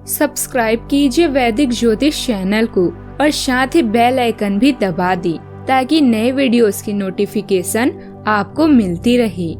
Subscribe कीजिए वैदिक ज्योतिष चैनल को और साथ ही बेल आइकन भी दबा दी ताकि नए वीडियोस की नोटिफिकेशन आपको मिलती रहे।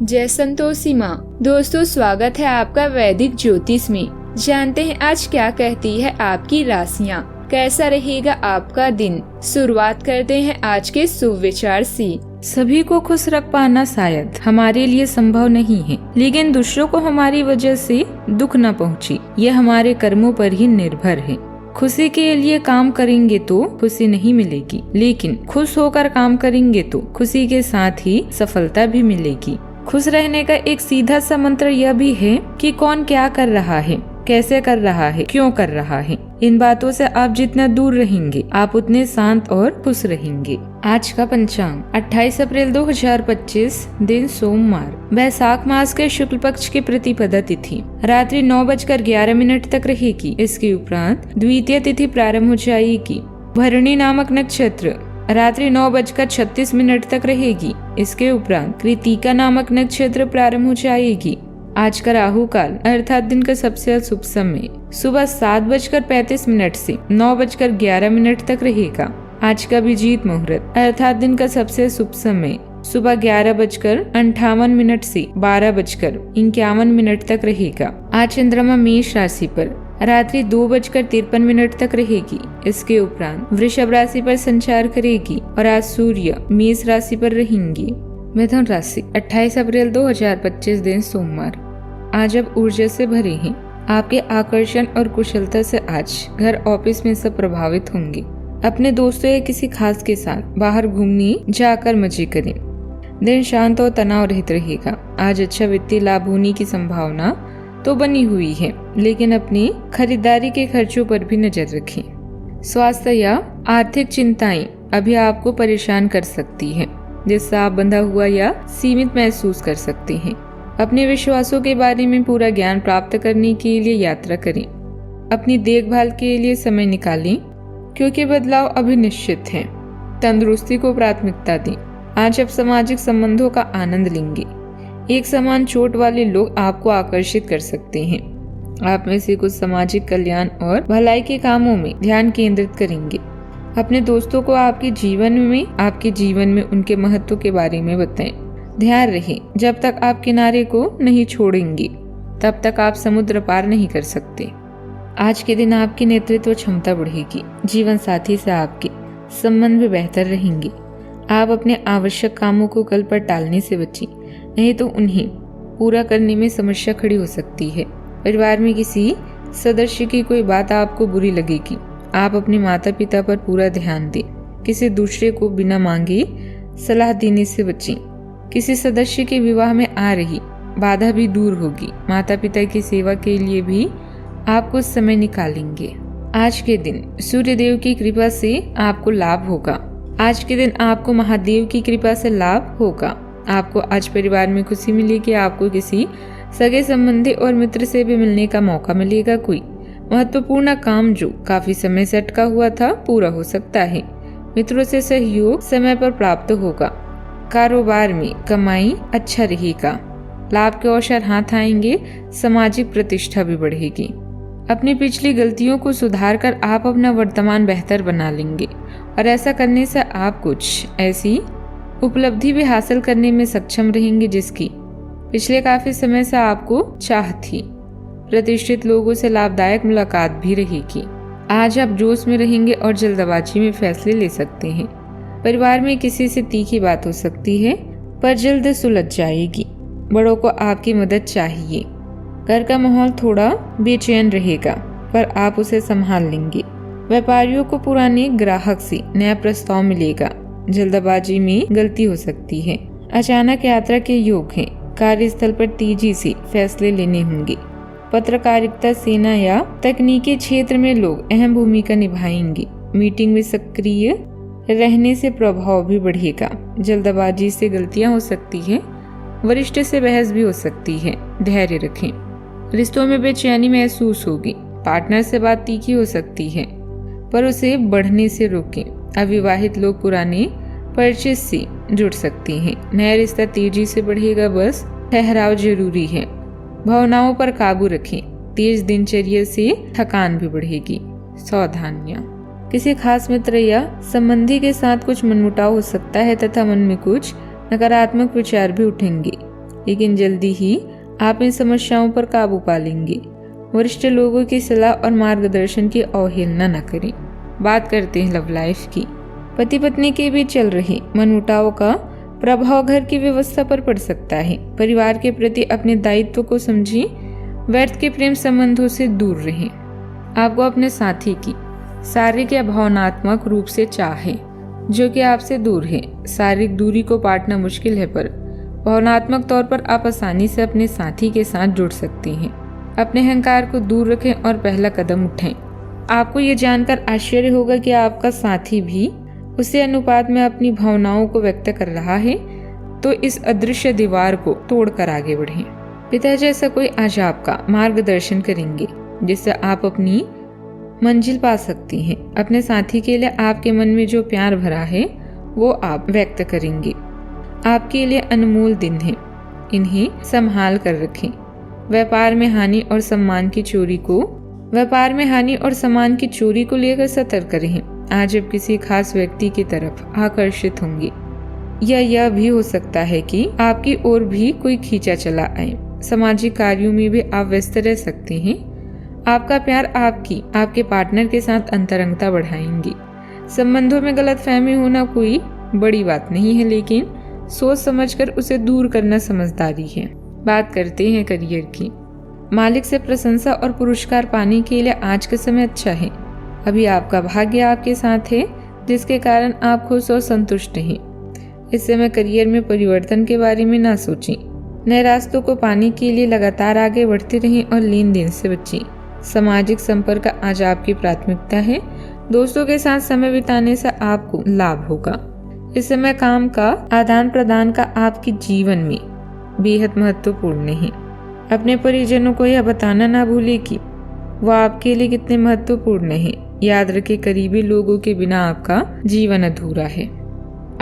जय संतोषी माँ। दोस्तों, स्वागत है आपका वैदिक ज्योतिष में। जानते हैं आज क्या कहती है आपकी राशियाँ, कैसा रहेगा आपका दिन। शुरुआत करते हैं आज के शुभ विचार से। सभी को खुश रख पाना शायद हमारे लिए संभव नहीं है, लेकिन दूसरों को हमारी वजह से दुख न पहुंचे, ये हमारे कर्मों पर ही निर्भर है। खुशी के लिए काम करेंगे तो खुशी नहीं मिलेगी, लेकिन खुश होकर काम करेंगे तो खुशी के साथ ही सफलता भी मिलेगी। खुश रहने का एक सीधा सा मंत्र यह भी है कि कौन क्या कर रहा है, कैसे कर रहा है, क्यों कर रहा है। इन बातों से आप जितना दूर रहेंगे, आप उतने शांत और खुश रहेंगे। आज का पंचांग 28 अप्रैल 2025, दिन सोमवार, वैशाख मास के शुक्ल पक्ष की प्रतिपदा तिथि रात्रि 9:11 तक रहेगी। इसके उपरांत द्वितीय तिथि प्रारंभ हो जाएगी। भरणी नामक नक्षत्र रात्रि 9:36 तक रहेगी। इसके उपरांत कृतिका नामक नक्षत्र प्रारंभ हो जाएगी। आज का राहु काल अर्थात दिन का सबसे अशुभ समय सुबह 7:35 से 9:11 तक रहेगा। आज का अभिजीत मुहूर्त अर्थात दिन का सबसे शुभ समय सुबह 11:58 से 12:51 तक रहेगा। आज चंद्रमा मेष राशि पर रात्रि 2:53 तक रहेगी। इसके उपरांत वृषभ राशि पर संचार करेगी और आज सूर्य मेष राशि पर रहेंगे। मिथुन राशि 28 अप्रैल 2025, दिन सोमवार, आज अब ऊर्जा से भरे हैं। आपके आकर्षण और कुशलता से आज घर ऑफिस में सब प्रभावित होंगे। अपने दोस्तों या किसी खास के साथ बाहर घूमने जाकर मजे करें। दिन शांत और तनाव रहित रहेगा। आज अच्छा वित्तीय लाभ होने की संभावना तो बनी हुई है, लेकिन अपनी खरीदारी के खर्चों पर भी नजर रखें। स्वास्थ्य या आर्थिक चिंताएं अभी आपको परेशान कर सकती हैं, जिससे आप बंधा हुआ या सीमित महसूस कर सकते हैं। अपने विश्वासों के बारे में पूरा ज्ञान प्राप्त करने के लिए यात्रा करें। अपनी देखभाल के लिए समय निकालें, क्योंकि बदलाव अभी निश्चित है। तंदुरुस्ती को प्राथमिकता दें। आज आप सामाजिक संबंधों का आनंद लेंगे। एक समान चोट वाले लोग आपको आकर्षित कर सकते हैं। आप में से कुछ सामाजिक कल्याण और भलाई के कामों में ध्यान केंद्रित करेंगे। अपने दोस्तों को आपके जीवन में उनके महत्व के बारे में बताएं। ध्यान रहे, जब तक आप किनारे को नहीं छोड़ेंगे तब तक आप समुद्र पार नहीं कर सकते। आज के दिन आपकी नेतृत्व क्षमता बढ़ेगी। जीवन साथी से आपके संबंध भी बेहतर रहेंगे। आप अपने आवश्यक कामों को कल पर टालने से बचें, नहीं तो उन्हें पूरा करने में समस्या खड़ी हो सकती है। परिवार में किसी सदस्य की कोई बात आपको बुरी लगेगी। आप अपने माता पिता पर पूरा ध्यान दें। किसी दूसरे को बिना मांगे सलाह देने से बचें। किसी सदस्य के विवाह में आ रही बाधा भी दूर होगी। माता पिता की सेवा के लिए भी आप कुछ समय निकालेंगे। आज के दिन सूर्य देव की कृपा से आपको लाभ होगा। आज के दिन आपको महादेव की कृपा से लाभ होगा। आपको आज परिवार में खुशी मिलेगी। आपको किसी सगे संबंधी और मित्र से भी मिलने का मौका मिलेगा। कोई महत्वपूर्ण काम जो काफी समय से अटका हुआ था पूरा हो सकता है। मित्रों से सहयोग समय पर प्राप्त होगा। कारोबार में कमाई अच्छा रहेगा। लाभ के अवसर हाथ आएंगे। सामाजिक प्रतिष्ठा भी बढ़ेगी। अपनी पिछली गलतियों को सुधार कर आप अपना वर्तमान बेहतर बना लेंगे और ऐसा करने से आप कुछ ऐसी उपलब्धि भी हासिल करने में सक्षम रहेंगे जिसकी पिछले काफी समय से आपको चाह थी। प्रतिष्ठित लोगों से लाभदायक मुलाकात भी रहेगी। आज आप जोश में रहेंगे और जल्दबाजी में फैसले ले सकते हैं। परिवार में किसी से तीखी बात हो सकती है, पर जल्द सुलझ जाएगी। बड़ों को आपकी मदद चाहिए। घर का माहौल थोड़ा बेचैन रहेगा, पर आप उसे संभाल लेंगे। व्यापारियों को पुराने ग्राहक से नया प्रस्ताव मिलेगा। जल्दबाजी में गलती हो सकती है। अचानक यात्रा के योग हैं। कार्यस्थल पर तेजी से फैसले लेने होंगे। पत्रकारिता, सेना या तकनीकी क्षेत्र में लोग अहम भूमिका निभाएंगे। मीटिंग में सक्रिय रहने से प्रभाव भी बढ़ेगा। जल्दबाजी से गलतियां हो सकती है। वरिष्ठ से बहस भी हो सकती है। धैर्य रखें। रिश्तों में बेचैनी महसूस होगी। पार्टनर से बात तीखी हो सकती है, पर उसे बढ़ने से रोकें। अविवाहित लोग पुराने परिचय से जुड़ सकते हैं। नया रिश्ता तेजी से बढ़ेगा, बस ठहराव जरूरी है। भावनाओं पर काबू रखें। तेज दिनचर्या से थकान भी बढ़ेगी। सावधानियां, किसी खास मित्र या संबंधी के साथ कुछ मनमुटाव हो सकता है तथा मन में कुछ नकारात्मक विचार भी उठेंगे, लेकिन जल्दी ही आप इन समस्याओं पर काबू पा लेंगे। वरिष्ठ लोगों की सलाह और मार्गदर्शन की अवहेलना न करें। बात करते हैं लव लाइफ की। पति पत्नी के बीच चल रहे मनमुटाव का प्रभाव घर की व्यवस्था पर पड़ सकता है। परिवार के प्रति अपने दायित्व को समझें, व्यर्थ के प्रेम संबंधों से दूर रहें। आपको अपने साथी की शारीरिक या भावनात्मक रूप से चाह है जो कि आपसे दूर है। शारीरिक दूरी को पाटना मुश्किल है, पर भावनात्मक तौर पर आप आसानी से अपने साथी के साथ जुड़ सकते हैं। अपने अहंकार को दूर रखें और पहला कदम उठाएं। आपको ये जानकर आश्चर्य होगा कि आपका साथी भी उसी अनुपात में अपनी भावनाओं को व्यक्त कर रहा है, तो इस अदृश्य दीवार को तोड़कर आगे बढ़ें। पिता जैसा कोई आज आपका मार्गदर्शन करेंगे जिससे आप अपनी मंजिल पा सकती हैं। अपने साथी के लिए आपके मन में जो प्यार भरा है वो आप व्यक्त करेंगे। आपके लिए अनमोल दिन है, इन्हें संभाल कर रखें। व्यापार में हानि और सम्मान की चोरी को लेकर सतर्क रहें। आज आप किसी खास व्यक्ति की तरफ आकर्षित होंगे, या यह भी हो सकता है कि आपकी ओर भी कोई खींचा चला आए। सामाजिक कार्यों में भी आप व्यस्त रह सकते हैं। आपका प्यार आपके पार्टनर के साथ अंतरंगता बढ़ाएंगे। संबंधों में गलतफहमी होना कोई बड़ी बात नहीं है, लेकिन सोच समझकर उसे दूर करना समझदारी है। बात करते हैं करियर की। मालिक से प्रशंसा और पुरस्कार पाने के लिए आज का समय अच्छा है। अभी आपका भाग्य आपके साथ है, जिसके कारण आप खुश और संतुष्ट हैं। इस समय करियर में परिवर्तन के बारे में ना सोचें। नए रास्तों को पाने के लिए लगातार आगे बढ़ते रहें और लेन देन से बचें। सामाजिक संपर्क आज आपकी प्राथमिकता है। दोस्तों के साथ समय बिताने से आपको लाभ होगा। इस समय काम का आदान प्रदान का आपके जीवन में बेहद महत्वपूर्ण है। अपने परिजनों को यह बताना ना भूलें कि वह आपके लिए कितने महत्वपूर्ण है। याद रखें, करीबी लोगों के बिना आपका जीवन अधूरा है।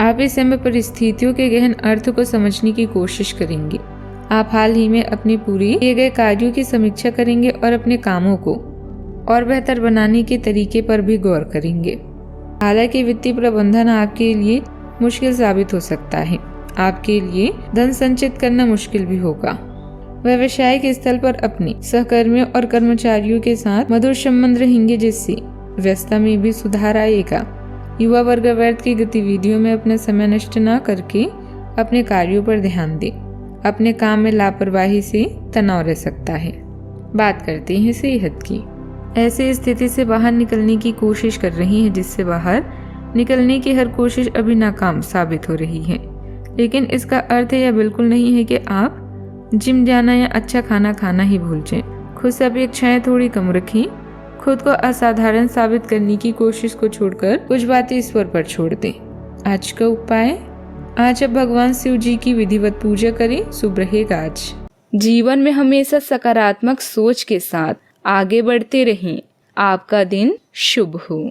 आप इस समय परिस्थितियों के गहन अर्थ को समझने की कोशिश करेंगे। आप हाल ही में अपने पूरे किए गए कार्यों की समीक्षा करेंगे और अपने कामों को और बेहतर बनाने के तरीके पर भी गौर करेंगे। हालांकि वित्तीय प्रबंधन आपके लिए मुश्किल साबित हो सकता है। आपके लिए धन संचित करना मुश्किल भी होगा। व्यवसायिक स्थल पर अपने सहकर्मियों और कर्मचारियों के साथ मधुर संबंध रहेंगे, जिससे व्यस्तता में भी सुधार आएगा। युवा वर्ग व्यर्थ की गतिविधियों में अपना समय नष्ट न करके अपने कार्यों पर ध्यान दे। अपने काम में लापरवाही से तनाव रह सकता है। बात करते हैं सेहत की। ऐसी स्थिति से बाहर निकलने की कोशिश कर रही हैं, जिससे बाहर निकलने की हर कोशिश अभी नाकाम साबित हो रही है। लेकिन इसका अर्थ यह बिल्कुल नहीं है कि आप जिम जाना या अच्छा खाना खाना ही भूल जाएं। खुद से अपेक्षाएं थोड़ी कम रखें। खुद को असाधारण साबित करने की कोशिश को छोड़कर कुछ बातें ईश्वर पर छोड़ दें। आज का उपाय, आज आप भगवान शिव जी की विधिवत पूजा करें। शुभ रहेगा आज। जीवन में हमेशा सकारात्मक सोच के साथ आगे बढ़ते रहें। आपका दिन शुभ हो।